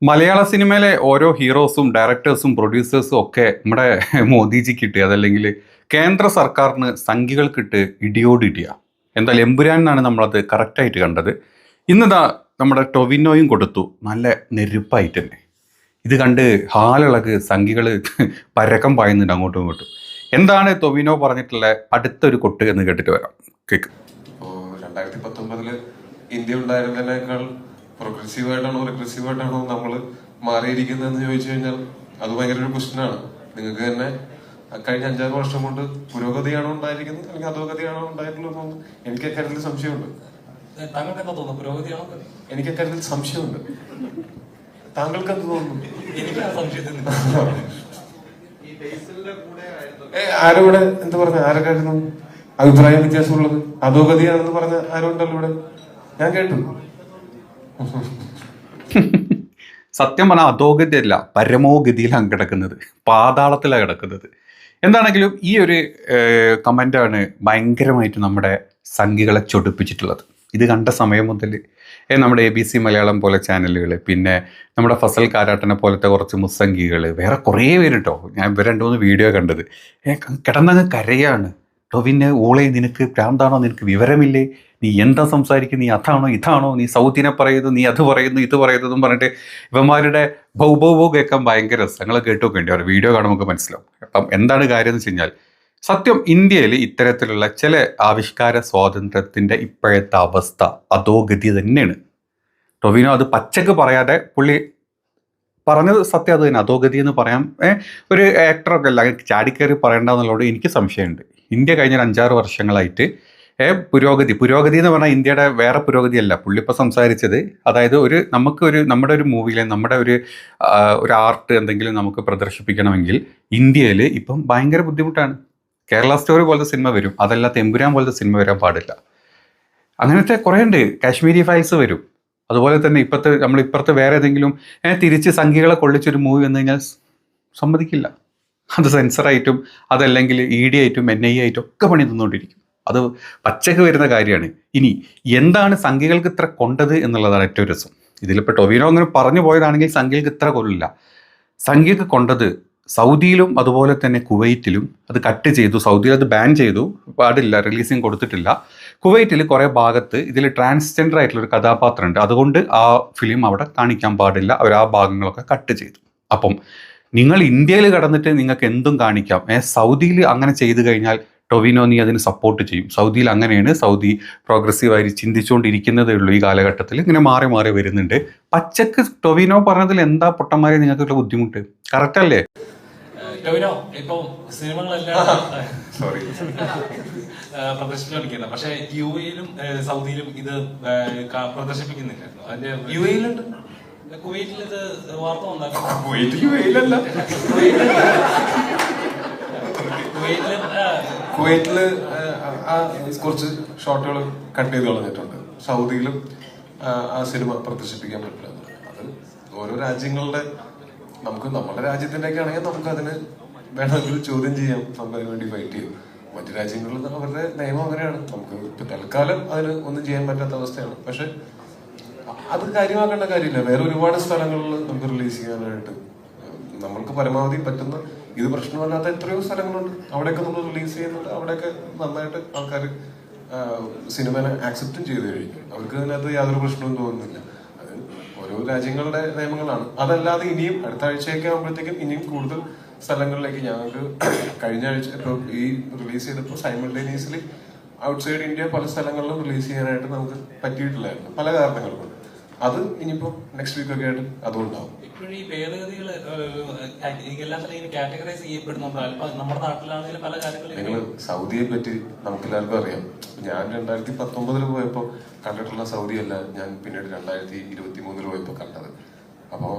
മലയാള സിനിമയിലെ ഓരോ ഹീറോസും ഡയറക്ടേഴ്സും പ്രൊഡ്യൂസേഴ്സും ഒക്കെ നമ്മുടെ മോദിജിക്കിട്ട് അതല്ലെങ്കിൽ കേന്ദ്ര സർക്കാരിന് സംഖ്യകൾക്കിട്ട് ഇടിയോടിടിയ. എന്തായാലും എമ്പുരാൻ എന്നാണ് നമ്മളത് കറക്റ്റായിട്ട് കണ്ടത്. ഇന്നിതാ നമ്മുടെ ടൊവിനോയും കൊടുത്തു നല്ല നെരുപ്പായിട്ട് തന്നെ. ഇത് കണ്ട് ഹാലിളക് സംഖ്യകൾ പരക്കം പായുന്നുണ്ട് അങ്ങോട്ടും ഇങ്ങോട്ടും. എന്താണ് ടൊവിനോ പറഞ്ഞിട്ടുള്ള അടുത്തൊരു കൊട്ട് എന്ന് കേട്ടിട്ട് വരാം. കേക്ക്. 2019 ഇന്ത്യ ഉണ്ടായിരുന്നതിനേക്കാൾ പ്രോഗ്രസീവായിട്ടാണോ റിഗ്രസീവായിട്ടാണോ നമ്മൾ മാറിയിരിക്കുന്നതെന്ന് ചോദിച്ചു കഴിഞ്ഞാൽ അത് ഭയങ്കര ഒരു ക്വസ്റ്റ്യനാണ്. നിങ്ങൾക്ക് തന്നെ കഴിഞ്ഞ 5-6 വർഷം കൊണ്ട് പുരോഗതിയാണോ ഉണ്ടായിരിക്കുന്നത് അല്ലെങ്കിൽ അധോഗതിയാണോ ഉണ്ടായിട്ടുള്ളത് എനിക്ക് അക്കാര്യത്തിൽ സംശയമുണ്ട്. താങ്കൾക്ക് എന്താ തോന്നുന്നു? പുരോഗതിയാണോ? എനിക്ക് അക്കാര്യത്തിൽ സംശയമുണ്ട്. താങ്കൾക്ക് എന്ത് തോന്നുന്നു? ആരോടെ എന്ത് പറഞ്ഞ ആരൊക്കെയായിരുന്നു അഭിപ്രായ വ്യത്യാസമുള്ളത്? അധോഗതിയാണെന്ന് പറഞ്ഞ ആരും ഉണ്ടല്ലോ ഇവിടെ, ഞാൻ കേട്ടു. സത്യം പറഞ്ഞാൽ അധോഗതിയല്ല, പരമോഗതിയിലാണ് കിടക്കുന്നത്, പാതാളത്തിലാണ് കിടക്കുന്നത്. എന്താണെങ്കിലും ഈ ഒരു കമൻ്റാണ് ഭയങ്കരമായിട്ട് നമ്മുടെ സംഖ്യകളെ ചൊടിപ്പിച്ചിട്ടുള്ളത്. ഇത് കണ്ട സമയം മുതൽ നമ്മുടെ ABC മലയാളം പോലെ ചാനലുകൾ, പിന്നെ നമ്മുടെ ഫസൽ കാരാട്ടനെ പോലത്തെ കുറച്ച് മുസ്സംഖികൾ, വേറെ കുറേ പേര് കേട്ടോ. ഞാൻ 2-3 വീഡിയോ കണ്ടത്. കിടന്നങ്ങ് കരയാണ്. ടൊവിന് ഊളെ, നിനക്ക് പ്രാന്താണോ? നിനക്ക് വിവരമില്ലേ? നീ എന്താ സംസാരിക്കുന്നത്? നീ അതാണോ ഇതാണോ? നീ സൗത്തിനെ പറയുന്നു, നീ അത് പറയുന്നു, ഇത് പറയുന്നതും പറഞ്ഞിട്ട് ഇവന്മാരുടെ ബൗ കേൾക്കാൻ ഭയങ്കര രസം. നിങ്ങൾ കേട്ടൊക്കെ ഉണ്ട്, അവർ വീഡിയോ കാണുമ്പോൾ നമുക്ക് മനസ്സിലാവും. അപ്പം എന്താണ് കാര്യം എന്ന് വെച്ച് കഴിഞ്ഞാൽ, സത്യം ഇന്ത്യയിൽ ഇത്തരത്തിലുള്ള ചില ആവിഷ്കാര സ്വാതന്ത്ര്യത്തിൻ്റെ ഇപ്പോഴത്തെ അവസ്ഥ അധോഗതി തന്നെയാണ്. ടൊവിനോ അത് പച്ചക്ക് പറയാതെ പുള്ളി പറഞ്ഞത് സത്യം അത് തന്നെ, അധോഗതി എന്ന് പറയാം. ഒരു ആക്ടറൊക്കെ അല്ല ചാടിക്കയറി പറയേണ്ടതെന്നുള്ളത് എനിക്ക് സംശയമുണ്ട്. ഇന്ത്യ കഴിഞ്ഞ 5-6 വർഷങ്ങളായിട്ട് പുരോഗതി എന്ന് പറഞ്ഞാൽ ഇന്ത്യയുടെ വേറെ പുരോഗതിയല്ല പുള്ളി ഇപ്പോൾ സംസാരിച്ചത്. അതായത് നമ്മുടെ ഒരു മൂവിയിലെ നമ്മുടെ ഒരു ആർട്ട് എന്തെങ്കിലും നമുക്ക് പ്രദർശിപ്പിക്കണമെങ്കിൽ ഇന്ത്യയിൽ ഇപ്പം ഭയങ്കര ബുദ്ധിമുട്ടാണ്. കേരള സ്റ്റോറി പോലത്തെ സിനിമ വരും, അതല്ലാത്ത എമ്പുരാൻ പോലത്തെ സിനിമ വരാൻ പാടില്ല. അങ്ങനത്തെ കുറേ ഉണ്ട്. കാശ്മീരി ഫയൽസ് വരും. അതുപോലെ തന്നെ ഇപ്പുറത്ത് വേറെ ഏതെങ്കിലും തിരിച്ച് സംഖ്യകളെ കൊള്ളിച്ചൊരു മൂവി വന്നു കഴിഞ്ഞാൽ സമ്മതിക്കില്ല. അത് സെൻസറായിട്ടും അതല്ലെങ്കിൽ ED ആയിട്ടും NIA ആയിട്ടും ഒക്കെ പണി തന്നുകൊണ്ടിരിക്കും. അത് പച്ചക്ക് വരുന്ന കാര്യമാണ്. ഇനി എന്താണ് സംഖ്യകൾക്ക് ഇത്ര കൊണ്ടത് എന്നുള്ളതാണ് ഏറ്റവും രസം. ഇതിലിപ്പോൾ ടൊവിനോ അങ്ങനെ പറഞ്ഞു പോയതാണെങ്കിൽ സംഖ്യകൾക്ക് ഇത്ര കൊള്ളില്ല. സംഖ്യക്ക് കൊണ്ടത് സൗദിയിലും അതുപോലെ തന്നെ കുവൈറ്റിലും അത് കട്ട് ചെയ്തു. സൗദിയിൽ അത് ബാൻ ചെയ്തു, പാടില്ല, റിലീസിങ് കൊടുത്തിട്ടില്ല. കുവൈറ്റിൽ കുറേ ഭാഗത്ത് ഇതിൽ ട്രാൻസ്ജെൻഡർ ആയിട്ടുള്ളൊരു കഥാപാത്രമുണ്ട്, അതുകൊണ്ട് ആ ഫിലിം അവിടെ കാണിക്കാൻ പാടില്ല. അവർ ആ ഭാഗങ്ങളൊക്കെ കട്ട് ചെയ്തു. അപ്പം നിങ്ങൾ ഇന്ത്യയിൽ കടന്നിട്ട് നിങ്ങൾക്ക് എന്തും കാണിക്കാം. സൗദിയിൽ അങ്ങനെ ചെയ്തു കഴിഞ്ഞാൽ ടൊവിനോ നീ അതിന് സപ്പോർട്ട് ചെയ്യും. സൗദിയിൽ അങ്ങനെയാണ്. സൗദി പ്രോഗ്രസീവായി ചിന്തിച്ചുകൊണ്ടിരിക്കുന്നതേ ഉള്ളൂ. ഈ കാലഘട്ടത്തിൽ ഇങ്ങനെ മാറി മാറി വരുന്നുണ്ട്. പച്ചക്ക് ടൊവിനോ പറഞ്ഞതിൽ എന്താ പൊട്ടന്മാരെ നിങ്ങൾക്കുള്ള ബുദ്ധിമുട്ട്? കറക്റ്റ് അല്ലേ? ടൊവിനോ ഇപ്പൊ സിനിമകളെല്ലാം പ്രദർശിപ്പിച്ചുകൊണ്ടിരിക്കുന്നത്, പക്ഷെ UAE-ലും സൗദിയിലും ഇത് പ്രദർശിപ്പിക്കുന്നില്ലായിരുന്നു. അതിന്റെ UAE-ലുണ്ട്, കുവൈറ്റിൽ ഇത് വാർത്ത വന്നായിരുന്നു. കുവൈറ്റില് കുറച്ച് ഷോട്ടുകൾ കട്ട് ചെയ്ത് കളഞ്ഞിട്ടുണ്ട്. സൗദിയിലും ആ സിനിമ പ്രദർശിപ്പിക്കാൻ പറ്റില്ല. അത് ഓരോ രാജ്യങ്ങളുടെ, നമുക്ക് നമ്മുടെ രാജ്യത്തിൻ്റെയൊക്കെ ആണെങ്കിൽ നമുക്ക് അതിന് വേണമെങ്കിൽ ചോദ്യം ചെയ്യാം, നമുക്ക് അതിന് വേണ്ടി ഫൈറ്റ് ചെയ്യും. മറ്റു രാജ്യങ്ങളിൽ അവരുടെ നിയമം അങ്ങനെയാണ്. നമുക്ക് തൽക്കാലം അതിന് ഒന്നും ചെയ്യാൻ പറ്റാത്ത അവസ്ഥയാണ്. പക്ഷെ അത് കാര്യമാക്കേണ്ട കാര്യമില്ല. വേറെ ഒരുപാട് സ്ഥലങ്ങളിൽ നമുക്ക് റിലീസ് ചെയ്യാനായിട്ട് നമ്മൾക്ക് പരമാവധി പറ്റുന്ന, ഇത് പ്രശ്നമല്ലാത്ത എത്രയോ സ്ഥലങ്ങളുണ്ട്, അവിടെയൊക്കെ നമ്മൾ റിലീസ് ചെയ്യുന്നുണ്ട്. അവിടെയൊക്കെ നന്നായിട്ട് ആൾക്കാർ സിനിമനെ ആക്സെപ്റ്റും ചെയ്ത് കഴിഞ്ഞു. അവർക്ക് അതിനകത്ത് യാതൊരു പ്രശ്നവും തോന്നുന്നില്ല. അത് ഓരോ രാജ്യങ്ങളുടെ നിയമങ്ങളാണ്. അതല്ലാതെ ഇനിയും അടുത്ത ആഴ്ചയൊക്കെ ആകുമ്പോഴത്തേക്കും ഇനിയും കൂടുതൽ സ്ഥലങ്ങളിലേക്ക് ഞങ്ങൾക്ക് കഴിഞ്ഞ ആഴ്ച ഇപ്പോൾ ഈ റിലീസ് ചെയ്തപ്പോൾ സൈമൾട്ടേനിയസ്ലി ഔട്ട്സൈഡ് ഇന്ത്യ പല സ്ഥലങ്ങളിലും റിലീസ് ചെയ്യാനായിട്ട് നമുക്ക് പറ്റിയിട്ടില്ലായിരുന്നു, പല കാരണങ്ങൾ കൊണ്ട്. അത് ഇനിയിപ്പോ നെക്സ്റ്റ് വീക്ക് ഒക്കെ ആയിട്ട് അതും ഉണ്ടാവും. ഇപ്പോഴും ഈ ഭേദഗതികൾ കാറ്റഗറൈസ് ചെയ്യപ്പെടുന്നുണ്ട്. നമ്മുടെ നാട്ടിലാണെങ്കിലും പല കാര്യങ്ങളും. നിങ്ങൾ സൗദിയെ പറ്റി നമുക്കെല്ലാവർക്കും അറിയാം. ഞാൻ 2019 പോയപ്പോ കണ്ടിട്ടുള്ള സൗദി അല്ല ഞാൻ പിന്നീട് 2023 പോയപ്പോ കണ്ടത്. അപ്പോ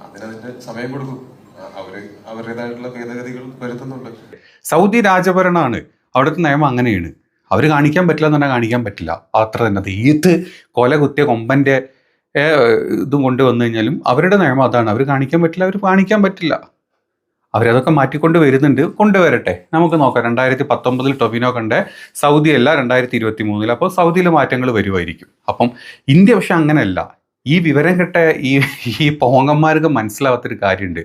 അതിനതിന്റെ സമയം കൊടുക്കും. അവരുടേതായിട്ടുള്ള ഭേദഗതികൾ വരുത്തുന്നുണ്ട്. സൗദി രാജഭരണമാണ്, അവിടുത്തെ നിയമം അങ്ങനെയാണ്. അവർ കാണിക്കാൻ പറ്റില്ല എന്ന് പറഞ്ഞാൽ കാണിക്കാൻ പറ്റില്ല, അത്ര തന്നെ. അത് ഏത് കൊല കുത്തിയ കൊമ്പൻ്റെ ഇതും കൊണ്ടുവന്നു കഴിഞ്ഞാലും അവരുടെ നിയമം അതാണ്. അവർ കാണിക്കാൻ പറ്റില്ല, അവർ കാണിക്കാൻ പറ്റില്ല. അവരതൊക്കെ മാറ്റിക്കൊണ്ട് വരുന്നുണ്ട്, കൊണ്ടുവരട്ടെ, നമുക്ക് നോക്കാം. 2019 ടൊവിനോ കണ്ട സൗദി അല്ല 2023. അപ്പോൾ സൗദിയിൽ മാറ്റങ്ങൾ വരുമായിരിക്കും. അപ്പം ഇന്ത്യ പക്ഷെ അങ്ങനെയല്ല. ഈ വിവരം കെട്ട ഈ ഈ പോങ്ങന്മാർക്ക് മനസ്സിലാവാത്തൊരു കാര്യമുണ്ട്.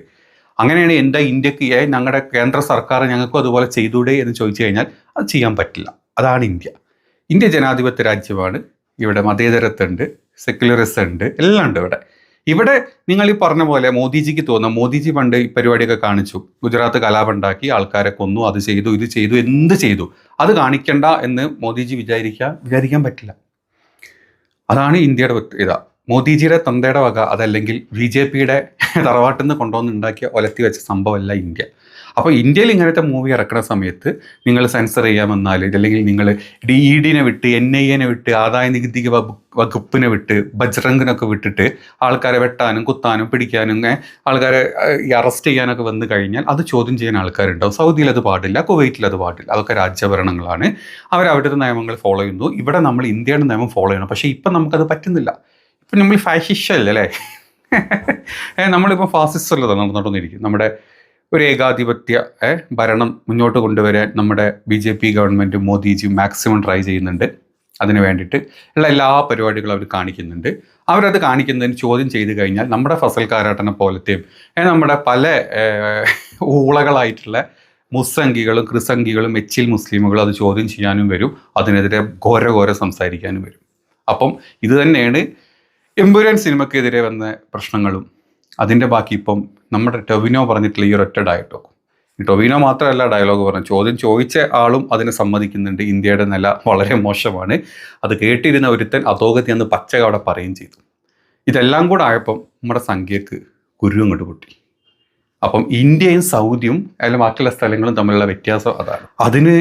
അങ്ങനെയാണ് എന്താ ഇന്ത്യക്ക് ഞങ്ങളുടെ കേന്ദ്ര സർക്കാർ ഞങ്ങൾക്കും അതുപോലെ ചെയ്തൂടെ എന്ന് ചോദിച്ചു കഴിഞ്ഞാൽ അത് ചെയ്യാൻ പറ്റില്ല. അതാണ് ഇന്ത്യ. ഇന്ത്യ ജനാധിപത്യ രാജ്യമാണ്. ഇവിടെ മതേതരത്വം ഉണ്ട്, സെക്യുലറിസം ഉണ്ട്, എല്ലാം ഉണ്ട് ഇവിടെ. ഇവിടെ നിങ്ങൾ ഈ പറഞ്ഞ പോലെ മോദിജിക്ക് തോന്നുന്നു, മോദിജി പണ്ട് ഈ പരിപാടിയൊക്കെ കാണിച്ചു, ഗുജറാത്ത് കലാപം ഉണ്ടാക്കി ആൾക്കാരെ കൊന്നു, അത് ചെയ്തു, ഇത് ചെയ്തു, എന്ത് ചെയ്തു, അത് കാണിക്കണ്ട എന്ന് മോദിജി വിചാരിക്കാൻ പറ്റില്ല. അതാണ് ഇന്ത്യയുടെ ഇതാ. മോദിജിയുടെ തന്തയുടെ വക അതല്ലെങ്കിൽ BJPയുടെ തറവാട്ടിൽ നിന്ന് കൊണ്ടുവന്ന് ഉണ്ടാക്കിയ ഒലത്തി വെച്ച സംഭവമല്ല ഇന്ത്യ. അപ്പോൾ ഇന്ത്യയിൽ ഇങ്ങനത്തെ മൂവി ഇറക്കുന്ന സമയത്ത് നിങ്ങൾ സെൻസർ ചെയ്യാമെന്നാൽ, അല്ലെങ്കിൽ നിങ്ങൾ DEDനെ വിട്ട്, NIAനെ വിട്ട്, ആദായ നികുതി വകുപ്പിനെ വിട്ട്, ബജ്രംഗിനൊക്കെ വിട്ടിട്ട് ആൾക്കാരെ വെട്ടാനും കുത്താനും പിടിക്കാനും ആൾക്കാരെ അറസ്റ്റ് ചെയ്യാനൊക്കെ വന്നു കഴിഞ്ഞാൽ അത് ചോദ്യം ചെയ്യാൻ ആൾക്കാരുണ്ടാവും. സൗദിയിൽ അത് പാടില്ല, കുവൈറ്റിൽ അത് പാടില്ല. അതൊക്കെ രാജ്യഭരണങ്ങളാണ്, അവരവരുടെ നിയമങ്ങൾ ഫോളോ ചെയ്യുന്നു. ഇവിടെ നമ്മൾ ഇന്ത്യയുടെ നിയമം ഫോളോ ചെയ്യണം. പക്ഷേ ഇപ്പം നമുക്കത് പറ്റുന്നില്ല. ഇപ്പം നമ്മൾ ഫാഷിസ്റ്റ് അല്ലേ നമ്മളിപ്പോൾ ഫാസിസ്റ്റല്ല നടന്നുകൊണ്ടിരിക്കും. നമ്മുടെ ഒരു ഏകാധിപത്യ ഭരണം മുന്നോട്ട് കൊണ്ടുവരാൻ നമ്മുടെ BJP ഗവൺമെൻറ്റും മോദിജിയും മാക്സിമം ട്രൈ ചെയ്യുന്നുണ്ട്. അതിന് വേണ്ടിയിട്ട് ഉള്ള എല്ലാ പരിപാടികളും അവർ കാണിക്കുന്നുണ്ട്. അവരത് കാണിക്കുന്നതിന് ചോദ്യം ചെയ്ത് കഴിഞ്ഞാൽ നമ്മുടെ ഫസൽ കാരാട്ടനെ പോലത്തെയും നമ്മുടെ പല ഊളകളായിട്ടുള്ള മുസ്സംഖികളും ക്രിസംഖികളും എച്ചിൽ മുസ്ലിമുകളും അത് ചോദ്യം ചെയ്യാനും വരും. അതിനെതിരെ ഘോര സംസാരിക്കാനും വരും. അപ്പം ഇത് തന്നെയാണ് എമ്പുരാൻ സിനിമയ്ക്കെതിരെ വന്ന പ്രശ്നങ്ങളും. അതിൻ്റെ ബാക്കി ഇപ്പം നമ്മുടെ ടൊവിനോ പറഞ്ഞിട്ടുള്ള ഈ ഒരൊറ്റ ഡയലോഗ്. ടൊവിനോ മാത്രമല്ല ഡയലോഗ് പറഞ്ഞു, ചോദ്യം ചോദിച്ച ആളും അതിന് സമ്മതിക്കുന്നുണ്ട്. ഇന്ത്യയുടെ നില വളരെ മോശമാണ്. അത് കേട്ടിരുന്ന ഒരുത്തൻ അധോഗതി എന്ന് പച്ചക അവിടെ പറയുകയും ചെയ്തു. ഇതെല്ലാം കൂടെ ആയപ്പം നമ്മുടെ സംഖ്യക്ക് കുരു അങ്ങോട്ട് പൊട്ടി. അപ്പം ഇന്ത്യയും സൗദിയും അല്ലെങ്കിൽ ബാക്കിയുള്ള സ്ഥലങ്ങളും തമ്മിലുള്ള വ്യത്യാസം അതാണ്. അതിന്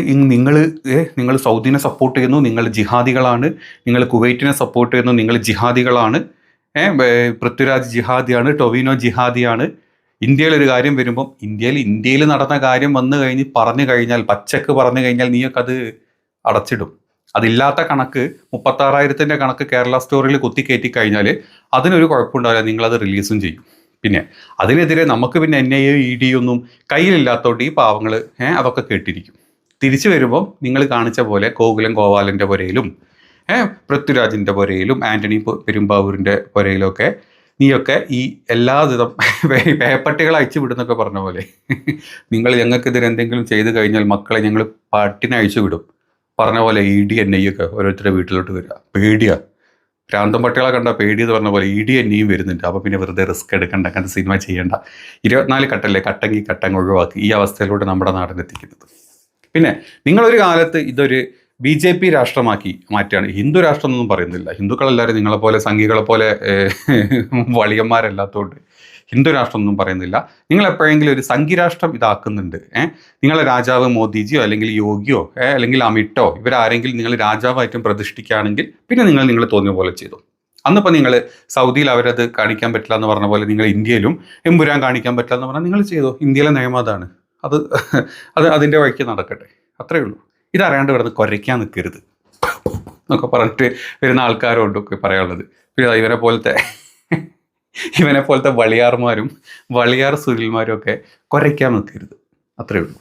നിങ്ങൾ സൗദിനെ സപ്പോർട്ട് ചെയ്യുന്നു, നിങ്ങൾ ജിഹാദികളാണ്. നിങ്ങൾ കുവൈറ്റിനെ സപ്പോർട്ട് ചെയ്യുന്നു, നിങ്ങൾ ജിഹാദികളാണ്. പൃഥ്വിരാജ് ജിഹാദിയാണ്, ടൊവിനോ ജിഹാദിയാണ്. ഇന്ത്യയിലൊരു കാര്യം വരുമ്പം ഇന്ത്യയിൽ നടന്ന കാര്യം പറഞ്ഞു കഴിഞ്ഞാൽ പച്ചക്ക് പറഞ്ഞു കഴിഞ്ഞാൽ നീയൊക്കെ അത് അടച്ചിടും. അതില്ലാത്ത കണക്ക് 36,000 കണക്ക് കേരള സ്റ്റോറിൽ കുത്തിക്കയറ്റി കഴിഞ്ഞാൽ അതിനൊരു കുഴപ്പമുണ്ടാവില്ല, നിങ്ങളത് റിലീസും ചെയ്യും. പിന്നെ അതിനെതിരെ നമുക്ക് പിന്നെ NIA ED ഒന്നും കയ്യിലില്ലാത്തതുകൊണ്ട് ഈ പാവങ്ങൾ അതൊക്കെ കേട്ടിരിക്കും. തിരിച്ചു വരുമ്പോൾ നിങ്ങൾ കാണിച്ച പോലെ ഗോപാലൻ്റെ പുരയിലും പൃഥ്വിരാജിൻ്റെ പുരയിലും ആൻ്റണി പെരുമ്പാവൂരിൻ്റെ പുരയിലൊക്കെ നീയൊക്കെ ഈ എല്ലാവിധം പേപ്പട്ടികൾ അയച്ചു വിടുന്നൊക്കെ പറഞ്ഞ പോലെ നിങ്ങൾ ഞങ്ങൾക്കെതിരെ എന്തെങ്കിലും ചെയ്തു കഴിഞ്ഞാൽ മക്കളെ ഞങ്ങൾ പാട്ടിനെ അയച്ചു വിടും പറഞ്ഞ പോലെ ED NIA ഒക്കെ ഓരോരുത്തരുടെ വീട്ടിലോട്ട് വരിക. പേടിയാ, ഭ്രാന്തം പട്ടികളെ കണ്ട പേടി എന്ന് പറഞ്ഞ പോലെ ED NIA വരുന്നുണ്ട്. അപ്പോൾ പിന്നെ വെറുതെ റിസ്ക് എടുക്കണ്ട, അങ്ങനത്തെ സിനിമ ചെയ്യേണ്ട. 24 കട്ടല്ലേ, കട്ടങ്ങ് ഒഴിവാക്കി ഈ അവസ്ഥയിലൂടെ നമ്മുടെ നാടിനെത്തിക്കുന്നത്. പിന്നെ നിങ്ങളൊരു കാലത്ത് ഇതൊരു BJP രാഷ്ട്രമാക്കി മാറ്റുകയാണ്. ഹിന്ദു രാഷ്ട്രം എന്നൊന്നും പറയുന്നില്ല. ഹിന്ദുക്കളെല്ലാവരും നിങ്ങളെപ്പോലെ സംഘികളെ പോലെ വളിയന്മാരല്ലാത്തതുകൊണ്ട് ഹിന്ദു രാഷ്ട്രം ഒന്നും പറയുന്നില്ല. നിങ്ങൾ എപ്പോഴെങ്കിലും ഒരു സംഘിരാഷ്ട്രം ഇതാക്കുന്നുണ്ട്, നിങ്ങളെ രാജാവ് മോദിജിയോ അല്ലെങ്കിൽ യോഗിയോ അല്ലെങ്കിൽ അമിട്ടോ ഇവരാരെങ്കിലും നിങ്ങൾ രാജാവായിട്ടും പ്രതിഷ്ഠിക്കുകയാണെങ്കിൽ പിന്നെ നിങ്ങൾ തോന്നിയ പോലെ ചെയ്തു. അന്നിപ്പോൾ നിങ്ങൾ സൗദിയിൽ അവരത് കാണിക്കാൻ പറ്റില്ല എന്ന് പറഞ്ഞ പോലെ നിങ്ങൾ ഇന്ത്യയിലും എമ്പുരാൻ കാണിക്കാൻ പറ്റില്ല എന്ന് പറഞ്ഞാൽ നിങ്ങൾ ചെയ്തോ. ഇന്ത്യയിലെ നിയമം അതാണ്. അത് അതിൻ്റെ വഴിക്ക് നടക്കട്ടെ, അത്രയേ ഉള്ളൂ. ഇതറിയാണ്ട് കിടന്ന് കുരയ്ക്കാൻ നിൽക്കരുത് എന്നൊക്കെ പറഞ്ഞിട്ട് വരുന്ന ആൾക്കാരുണ്ട് ഒക്കെ പറയാനുള്ളത്. പിന്നെ ഇവനെ പോലത്തെ വളിയാർ സുനിൽമാരും ഒക്കെ കുരയ്ക്കാൻ നിൽക്കരുത്, അത്രയേ ഉള്ളൂ.